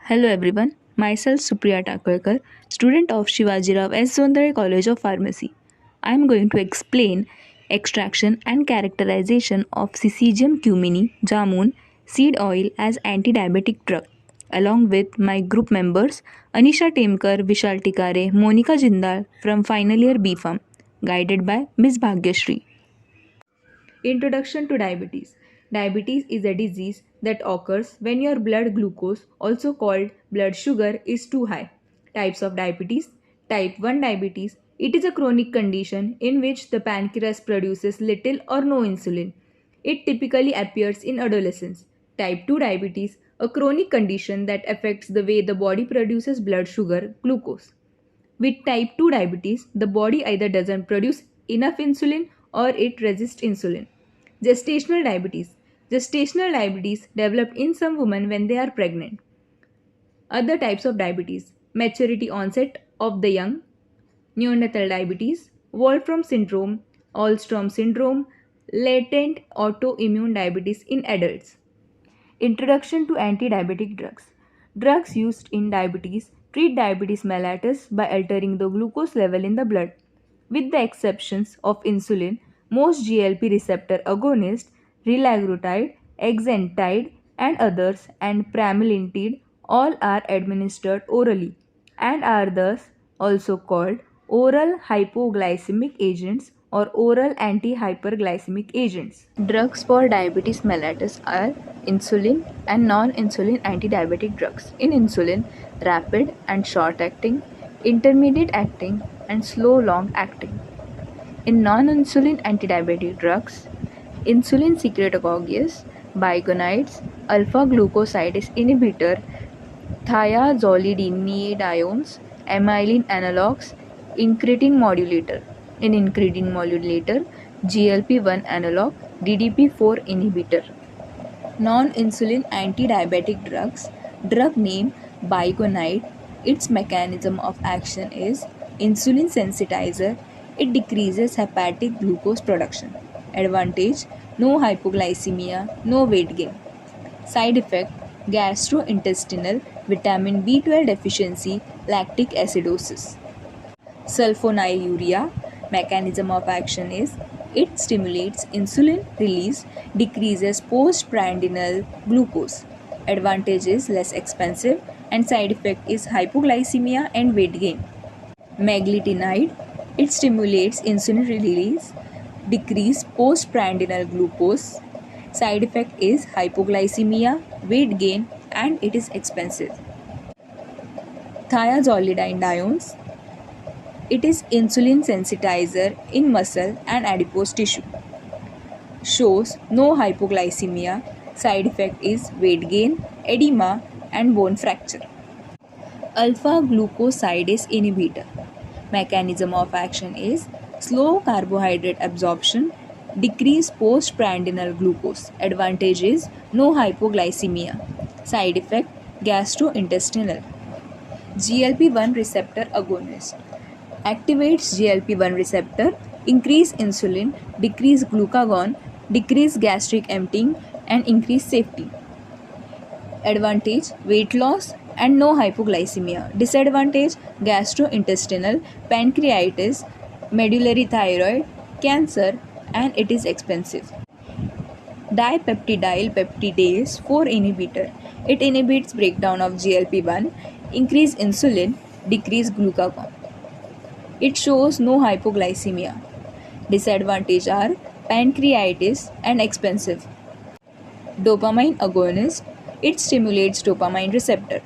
Hello everyone, myself Supriya Takarkar, student of Shivajirao S. Sondare College of Pharmacy. I am going to explain extraction and characterization of Syzygium cumini jamun seed oil as anti-diabetic drug along with my group members Anisha Temkar, Vishal Tikare, Monica Jindal from final year B Farm, guided by Ms. Bhagyashree. Introduction to diabetes. Diabetes is a disease that occurs when your blood glucose, also called blood sugar, is too high. Types of diabetes. Type 1 diabetes. It is a chronic condition in which the pancreas produces little or no insulin. It typically appears in adolescence. Type 2 diabetes, a chronic condition that affects the way the body produces blood sugar, glucose. With type 2 diabetes, the body either doesn't produce enough insulin or it resists insulin. Gestational diabetes. Gestational diabetes developed in some women when they are pregnant. Other types of diabetes: maturity onset of the young, neonatal diabetes, Wolfram syndrome, Alstrom syndrome, latent autoimmune diabetes in adults. Introduction to anti-diabetic drugs. Drugs used in diabetes treat diabetes mellitus by altering the glucose level in the blood. With the exceptions of insulin, most GLP receptor agonists, liraglutide, exenatide, and others, and pramlintide, all are administered orally and are thus also called oral hypoglycemic agents or oral anti-hyperglycemic agents. Drugs for diabetes mellitus are insulin and non-insulin anti-diabetic drugs. In insulin, rapid and short-acting, intermediate acting, and slow long acting. In non-insulin anti-diabetic drugs, insulin secretagogues, bigonides, alpha-glucosidase inhibitor, thiazolidinediones, amylin analogs, incretin modulator. In incretin modulator, GLP-1 analog, DDP-4 inhibitor. Non-insulin anti-diabetic drugs. Drug name Bigonide. Its mechanism of action is insulin sensitizer. It decreases hepatic glucose production. Advantage: no hypoglycemia, no weight gain. Side effect: gastrointestinal, vitamin B12 deficiency, lactic acidosis. Sulfonylurea. Mechanism of action is it stimulates insulin release, decreases postprandial glucose. Advantage is less expensive and side effect is hypoglycemia and weight gain. Meglitinide. It stimulates insulin release, decrease postprandial glucose. Side effect is hypoglycemia, weight gain, and it is expensive. Thiazolidinediones. It is insulin sensitizer in muscle and adipose tissue. Shows no hypoglycemia. Side effect is weight gain, edema, and bone fracture. Alpha glucosidase inhibitor. Mechanism of action is slow carbohydrate absorption, decrease postprandial glucose. Advantage is no hypoglycemia. Side effect gastrointestinal. GLP-1 receptor agonist. Activates GLP-1 receptor, increase insulin, decrease glucagon, decrease gastric emptying, and increase safety. Advantage: weight loss and no hypoglycemia. Disadvantage: gastrointestinal, pancreatitis, medullary thyroid, cancer, and it is expensive. Dipeptidyl peptidase 4 inhibitor. It inhibits breakdown of GLP-1, increase insulin, decrease glucagon. It shows no hypoglycemia. Disadvantage are pancreatitis and expensive. Dopamine agonist. It stimulates dopamine receptor.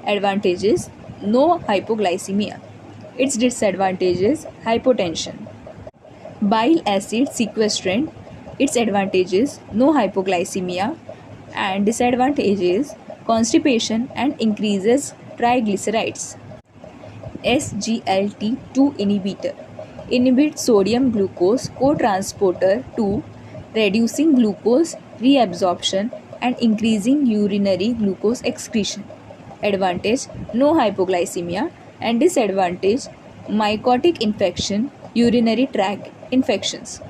Advantages: no hypoglycemia. Its disadvantages: hypotension. Bile acid sequestrant. Its advantages: no hypoglycemia, and disadvantages: constipation and increases triglycerides. SGLT2 inhibitor inhibits sodium glucose cotransporter 2, reducing glucose reabsorption and increasing urinary glucose excretion. Advantage: no hypoglycemia, and disadvantage: mycotic infection, urinary tract infections.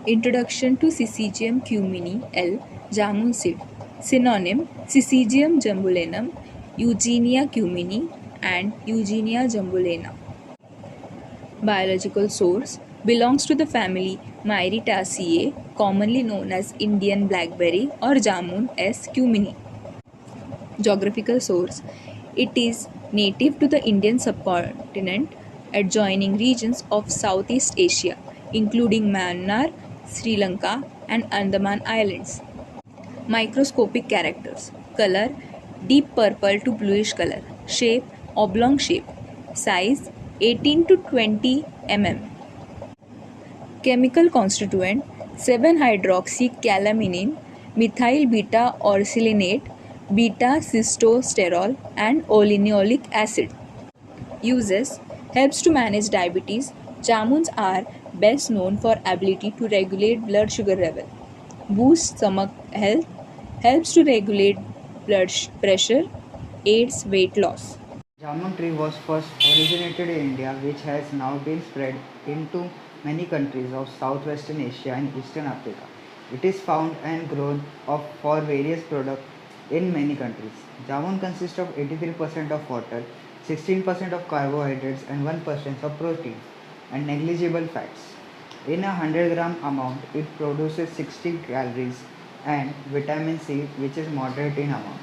Introduction to Syzygium cumini L. jamun seed. Synonym: Syzygium jambulinum. Eugenia cumini, and Eugenia jambulena. Biological source belongs to the family Myritaceae, commonly known as Indian blackberry or jamun S. cumini. Geographical source it is native to the Indian subcontinent, adjoining regions of Southeast Asia, including Myanmar, Sri Lanka, and Andaman Islands. Microscopic characters color deep purple to bluish color, shape oblong shape, size 18 to 20 mm. Chemical constituent 7-hydroxycalamine, methyl beta orselenate, beta cystosterol, and olinoleic acid. Uses helps to manage diabetes. Jamuns are best known for ability to regulate blood sugar level, boosts stomach health, helps to regulate pressure, aids weight loss. Jamun tree was first originated in India, which has now been spread into many countries of southwestern Asia and eastern Africa. It is found and grown for various products in many countries. Jamun consists of 83% of water, 16% of carbohydrates, and 1% of protein and negligible fats. In a 100-gram amount, it produces 60 calories and vitamin C, which is moderate in amount.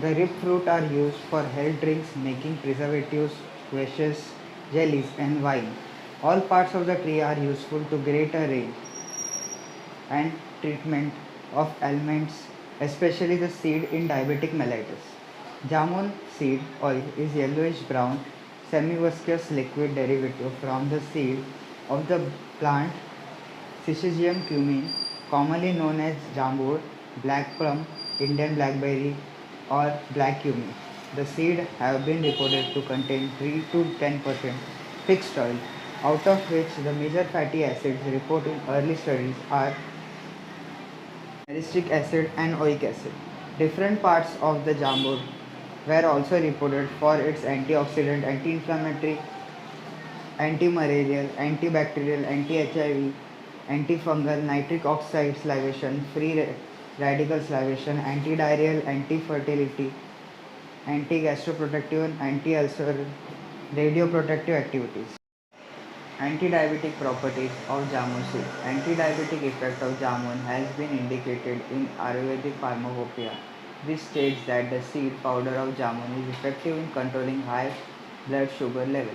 The ripe fruit are used for health drinks, making preservatives, squashes, jellies, and wine. All parts of the tree are useful to greater range and treatment of ailments, especially the seed in diabetic mellitus. Jamun seed oil is yellowish brown, semi-viscous liquid derivative from the seed of the plant Syzygium cumini, commonly known as jambur, black plum, Indian blackberry, or black cumin. The seed have been reported to contain 3 to 10% fixed oil, out of which the major fatty acids reported in early studies are myristic acid and oic acid. Different parts of the jambur were also reported for its antioxidant, anti-inflammatory, anti-malarial, antibacterial, anti-HIV, antifungal, nitric oxide slivation, free radical slivation, antidiarrheal, anti-fertility, anti-gastroprotective, anti-ulcer, radioprotective activities. Anti-diabetic properties of jamun seed. Anti-diabetic effect of jamun has been indicated in Ayurvedic pharmacopoeia, which states that the seed powder of jamun is effective in controlling high blood sugar level.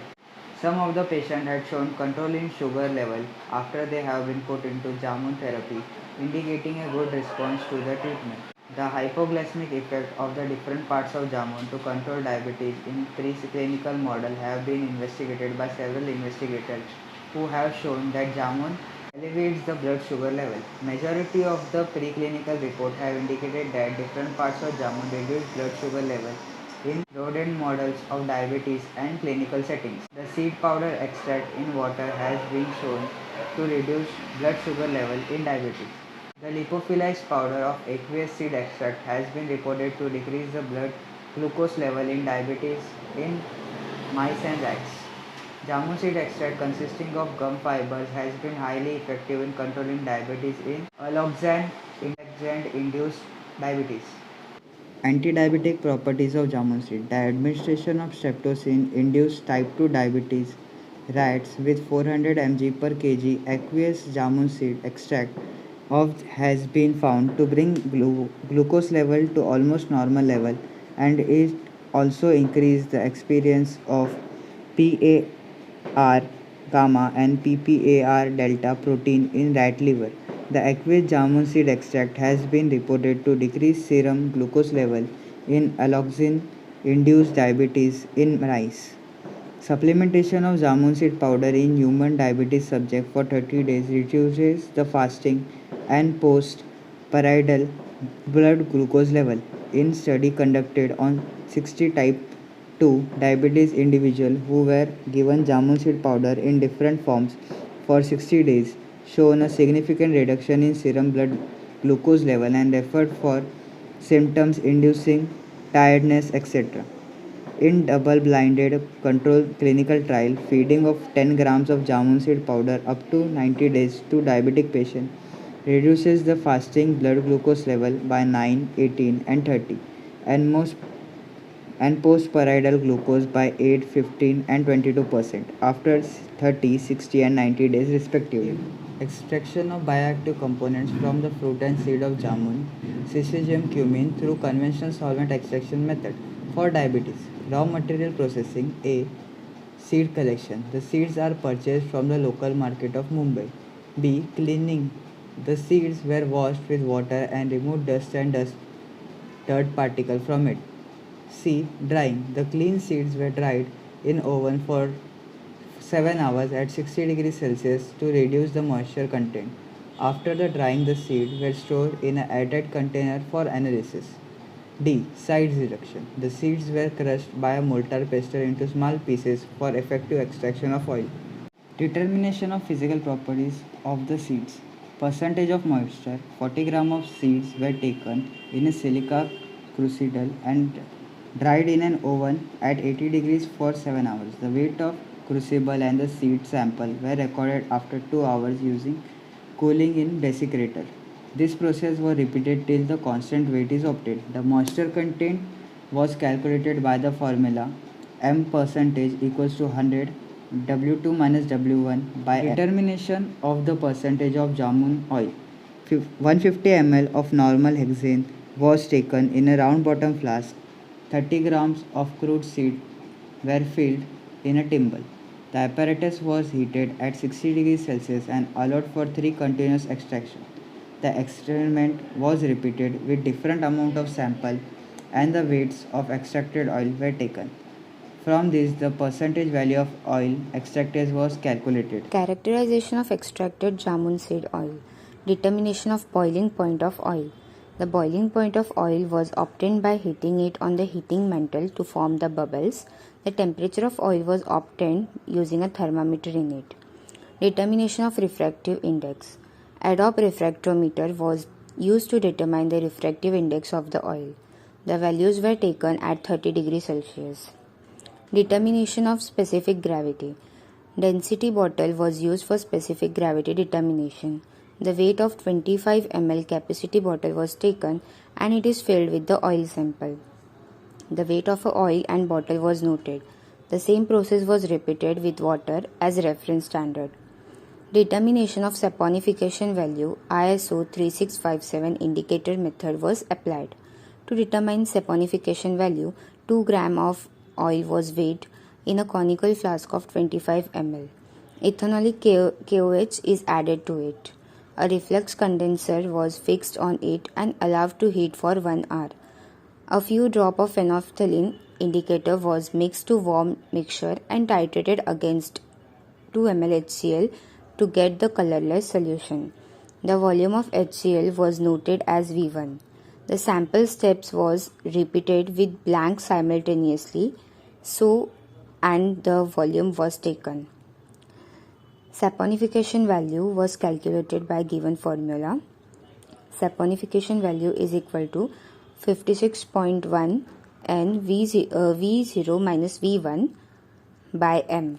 Some of the patients had shown control in sugar level after they have been put into jamun therapy, indicating a good response to the treatment. The hypoglycemic effect of the different parts of jamun to control diabetes in preclinical model have been investigated by several investigators who have shown that jamun elevates the blood sugar level. Majority of the preclinical report have indicated that different parts of jamun reduce blood sugar level in rodent models of diabetes and clinical settings. The seed powder extract in water has been shown to reduce blood sugar level in diabetes. The lipophilicized powder of aqueous seed extract has been reported to decrease the blood glucose level in diabetes in mice and rats. Jamun seed extract consisting of gum fibers has been highly effective in controlling diabetes in alloxan-induced diabetes. Anti-diabetic properties of jamun seed. The administration of streptozin induced type 2 diabetes rats with 400 mg per kg aqueous jamun seed extract has been found to bring glucose level to almost normal level, and it also increased the experience of PAR gamma and PPAR delta protein in rat liver. The aqueous jamun seed extract has been reported to decrease serum glucose level in alloxin induced diabetes in mice. Supplementation of jamun seed powder in human diabetes subject for 30 days reduces the fasting and post-parietal blood glucose level. In study conducted on 60 type 2 diabetes individuals who were given jamun seed powder in different forms for 60 days shown a significant reduction in serum blood glucose level and effort for symptoms inducing tiredness, etc. In double-blinded controlled clinical trial, feeding of 10 grams of jamun seed powder up to 90 days to diabetic patients reduces the fasting blood glucose level by 9, 18, and 30, and most and postparietal glucose by 8, 15, and 22% after 30, 60, and 90 days respectively. Extraction of bioactive components from the fruit and seed of jamun, Syzygium cumin through conventional solvent extraction method. For diabetes, raw material processing. A. Seed collection. The seeds are purchased from the local market of Mumbai. B. Cleaning. The seeds were washed with water and removed dust and dirt particle from it. C. Drying. The clean seeds were dried in oven for 7 hours at 60 degrees Celsius to reduce the moisture content. After the drying, the seeds were stored in an airtight container for analysis. D. Side reduction. The seeds were crushed by a mortar pestle into small pieces for effective extraction of oil. Determination of physical properties of the seeds. Percentage of moisture. 40 grams of seeds were taken in a silica crucible and dried in an oven at 80 degrees for 7 hours. The weight of crucible and the seed sample were recorded after 2 hours using cooling in desiccator. This process was repeated till the constant weight is obtained. The moisture content was calculated by the formula m percentage equals to 100 W2 minus W1 by determination of the percentage of jamun oil. 150 ml of normal hexane was taken in a round bottom flask. 30 grams of crude seed were filled in a thimble. The apparatus was heated at 60 degrees Celsius and allowed for 3 continuous extractions. The experiment was repeated with different amount of sample and the weights of extracted oil were taken. From this, the percentage value of oil extracted was calculated. Characterization of extracted jamun seed oil. Determination of boiling point of oil. The boiling point of oil was obtained by heating it on the heating mantle to form the bubbles. The temperature of oil was obtained using a thermometer in it. Determination of refractive index. Adobe refractometer was used to determine the refractive index of the oil. The values were taken at 30 degrees Celsius. Determination of specific gravity. Density bottle was used for specific gravity determination. The weight of 25 ml capacity bottle was taken and it is filled with the oil sample. The weight of a oil and bottle was noted. The same process was repeated with water as reference standard. Determination of saponification value. ISO 3657 indicator method was applied. To determine saponification value, 2 gram of oil was weighed in a conical flask of 25 ml. Ethanolic KOH is added to it. A reflux condenser was fixed on it and allowed to heat for 1 hour. A few drops of phenolphthalein indicator was mixed to warm mixture and titrated against 2 ml HCl to get the colorless solution. The volume of HCl was noted as V1. The sample steps was repeated with blank simultaneously, and the volume was taken. Saponification value was calculated by given formula. Saponification value is equal to 56.1 N V0 minus V1 by M.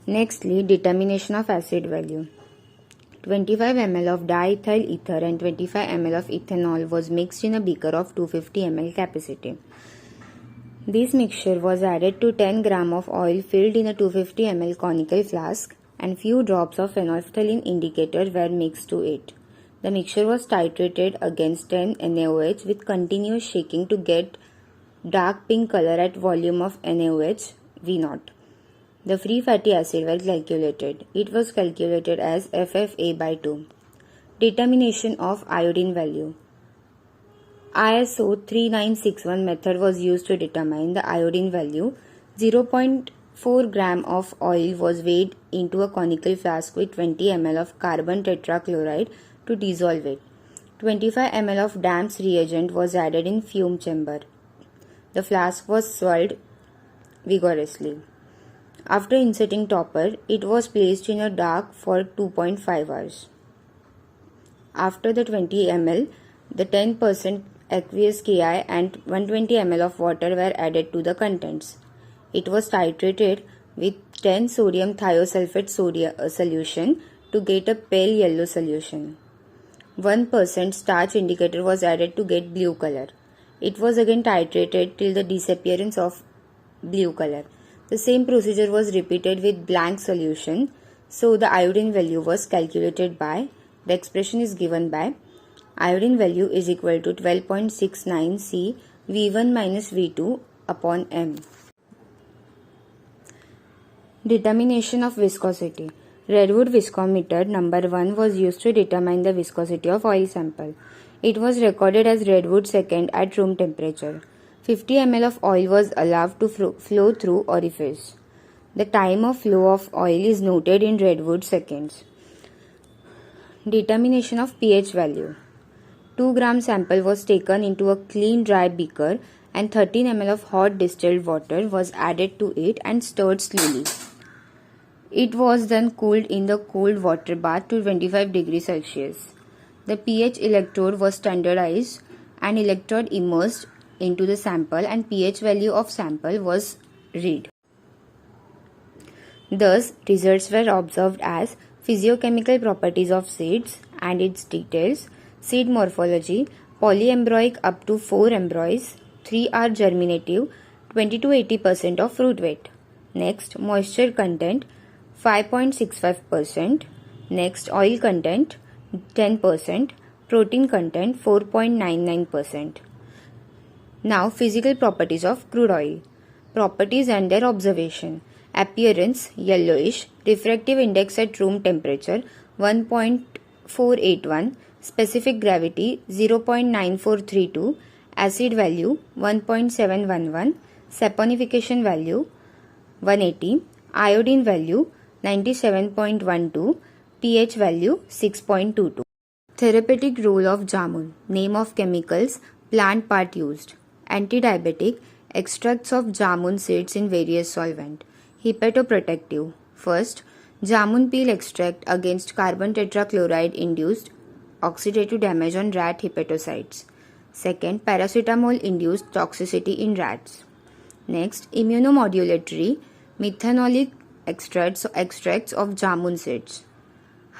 Nextly, determination of acid value. 25 ml of diethyl ether and 25 ml of ethanol was mixed in a beaker of 250 ml capacity. This mixture was added to 10 gram of oil filled in a 250 ml conical flask and few drops of phenolphthalein indicator were mixed to it. The mixture was titrated against 10 NaOH with continuous shaking to get dark pink color at volume of NaOH V0. The free fatty acid were calculated. It was calculated as FFA by 2. Determination of iodine value. ISO 3961 method was used to determine the iodine value. 0.4 gram of oil was weighed into a conical flask with 20 ml of carbon tetrachloride to dissolve it. 25 ml of DAMS reagent was added in fume chamber. The flask was swirled vigorously. After inserting topper, it was placed in a dark for 2.5 hours. After the 20 ml, the 10% aqueous Ki and 120 ml of water were added to the contents. It was titrated with 10 sodium thiosulfate solution to get a pale yellow solution. 1% starch indicator was added to get blue color. It was again titrated till the disappearance of blue color. The same procedure was repeated with blank solution. So the iodine value was calculated by, the expression is given by, iodine value is equal to 12.69 C V1 minus V2 upon M. Determination of viscosity. Redwood viscometer number 1 was used to determine the viscosity of oil sample. It was recorded as Redwood second at room temperature. 50 ml of oil was allowed to flow through orifice. The time of flow of oil is noted in Redwood seconds. Determination of pH value. 2 gram sample was taken into a clean dry beaker and 13 ml of hot distilled water was added to it and stirred slowly. It was then cooled in the cold water bath to 25 degrees Celsius. The pH electrode was standardized and electrode immersed into the sample and pH value of sample was read. Thus, results were observed as physiochemical properties of seeds and its details, seed morphology, polyembroic up to 4 embryos, 3 are germinative, 20 to 80% of fruit weight. Next, moisture content 5.65%. Next, oil content 10%, protein content 4.99%. Now, physical properties of crude oil. Properties and their observation. Appearance yellowish, refractive index at room temperature 1.481, specific gravity 0.9432, acid value 1.711, saponification value 180, iodine value 97.12, pH value 6.22. Therapeutic role of jamun. Name of chemicals, plant part used. Anti-diabetic, extracts of jamun seeds in various solvent. Hepatoprotective. First, jamun peel extract against carbon tetrachloride induced oxidative damage on rat hepatocytes. Second, paracetamol induced toxicity in rats. Next, immunomodulatory, methanolic extracts of jamun seeds.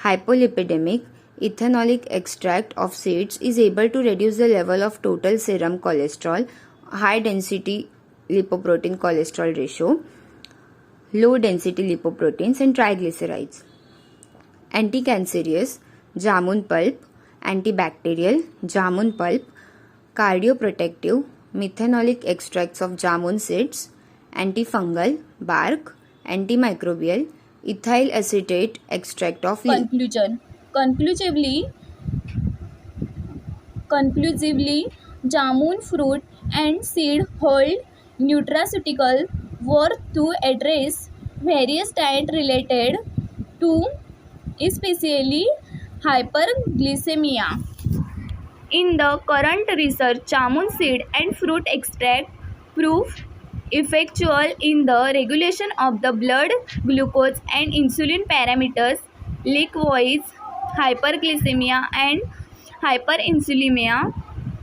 Hypolipidemic, ethanolic extract of seeds is able to reduce the level of total serum cholesterol, high density lipoprotein cholesterol ratio, low density lipoproteins and triglycerides. Anticancerous, jamun pulp, antibacterial, jamun pulp, cardioprotective, methanolic extracts of jamun seeds, antifungal, bark, antimicrobial, ethyl acetate extract of leaf. Conclusively, jamun fruit and seed hold nutraceutical worth to address various diet related to especially hyperglycemia. In the current research, jamun seed and fruit extract prove effectual in the regulation of the blood glucose and insulin parameters. Likewise, hyperglycemia and hyperinsulinemia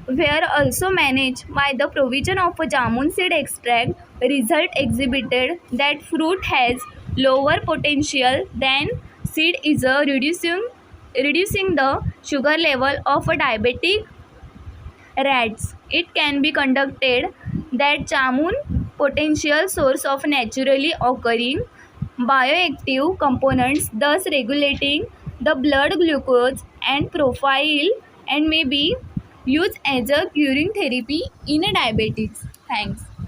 were also managed by the provision of a jamun seed extract. Result exhibited that fruit has lower potential than seed is reducing the sugar level of a diabetic rats. It can be conducted that jamun potential source of naturally occurring bioactive components, thus regulating the blood glucose and profile, and may be used as a curing therapy in diabetes. Thanks.